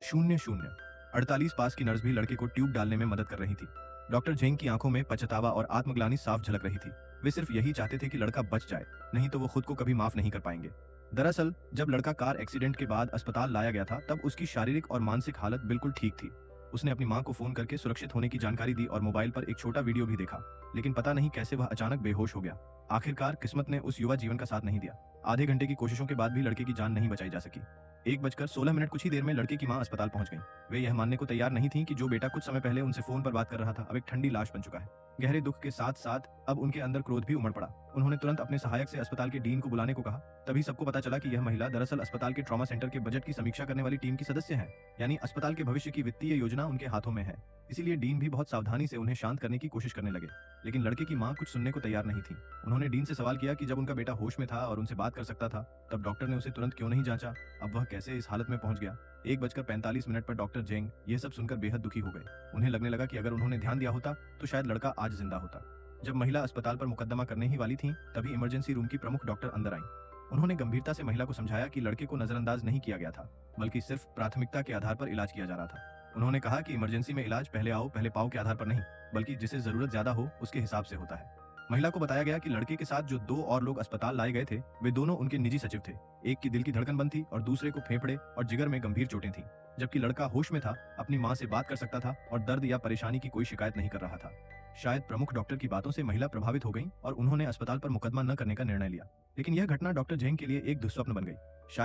00 48 पास की नर्स भी लड़के को ट्यूब डालने में मदद कर रही थी। डॉक्टर जेंग की आंखों में पछतावा और आत्मग्लानि साफ झलक रही थी। वे सिर्फ यही चाहते थे कि लड़का बच जाए, नहीं तो वो खुद को कभी माफ नहीं कर पाएंगे। दरअसल जब लड़का कार एक्सीडेंट के बाद अस्पताल लाया गया था, तब उसकी शारीरिक और मानसिक हालत बिल्कुल ठीक थी। उसने अपनी मां को फोन करके सुरक्षित होने की जानकारी दी और मोबाइल पर एक छोटा वीडियो भी देखा, लेकिन पता नहीं कैसे वह अचानक बेहोश हो गया। आखिरकार किस्मत ने उस युवा जीवन का साथ नहीं दिया। आधे घंटे की कोशिशों के बाद भी लड़के की जान नहीं बचाई जा सकी। 1:16 कुछ ही देर में लड़के की मां अस्पताल पहुंच गई। वे यह मानने को तैयार नहीं थी कि जो बेटा कुछ समय पहले उनसे फोन पर बात कर रहा था, अब एक ठंडी लाश बन चुका है। गहरे दुख के साथ साथ अब उनके अंदर क्रोध भी उमड़ पड़ा। उन्होंने तुरंत अपने सहायक से अस्पताल के डीन को बुलाने को कहा। तभी सबको पता चला कि यह महिला दरअसल अस्पताल के ट्रॉमा सेंटर के बजट की समीक्षा करने वाली टीम की सदस्य है, यानी अस्पताल के भविष्य की वित्तीय योजना उनके हाथों में है। इसीलिए डीन भी बहुत सावधानी से उन्हें शांत करने की कोशिश करने लगे। लेकिन लड़के की मां कुछ सुनने को तैयार नहीं थी। उन्होंने डीन से सवाल किया कि जब उनका बेटा होश में था और उनसे बात कर सकता था, तब डॉक्टर ने उसे तुरंत क्यों नहीं जांचा? अब वह कैसे इस हालत में पहुंच गया? 1:45 पर डॉक्टर जेंग यह सब सुनकर बेहद दुखी हो गए। उन्हें लगने लगा कि अगर उन्होंने ध्यान दिया होता तो शायद लड़का आज जिंदा होता। जब महिला अस्पताल पर मुकदमा करने ही वाली थी, तभी इमरजेंसी रूम की प्रमुख डॉक्टर अंदर आईं। उन्होंने गंभीरता से महिला को समझाया कि लड़के को नजरअंदाज नहीं किया गया था, बल्कि सिर्फ प्राथमिकता के आधार पर इलाज किया जा रहा था। उन्होंने कहा कि इमरजेंसी में इलाज पहले आओ पहले पाओ के आधार पर नहीं, बल्कि जिसे जरूरत ज्यादा हो उसके हिसाब से होता है। महिला को बताया गया कि लड़के के साथ जो 2 और लोग अस्पताल लाए गए थे, वे दोनों उनके निजी सचिव थे। एक की दिल की धड़कन बंद थी और दूसरे को फेफड़े और जिगर में गंभीर चोटें थीं। जबकि लड़का होश में था, अपनी मां से बात कर सकता था और दर्द या परेशानी की कोई शिकायत नहीं कर रहा था। शायद प्रमुख डॉक्टर की बातों से महिला प्रभावित हो गई और उन्होंने अस्पताल पर मुकदमा न करने का निर्णय लिया। लेकिन यह घटना डॉक्टर जेंग के लिए एक दुस्वप्न बन गई। शायद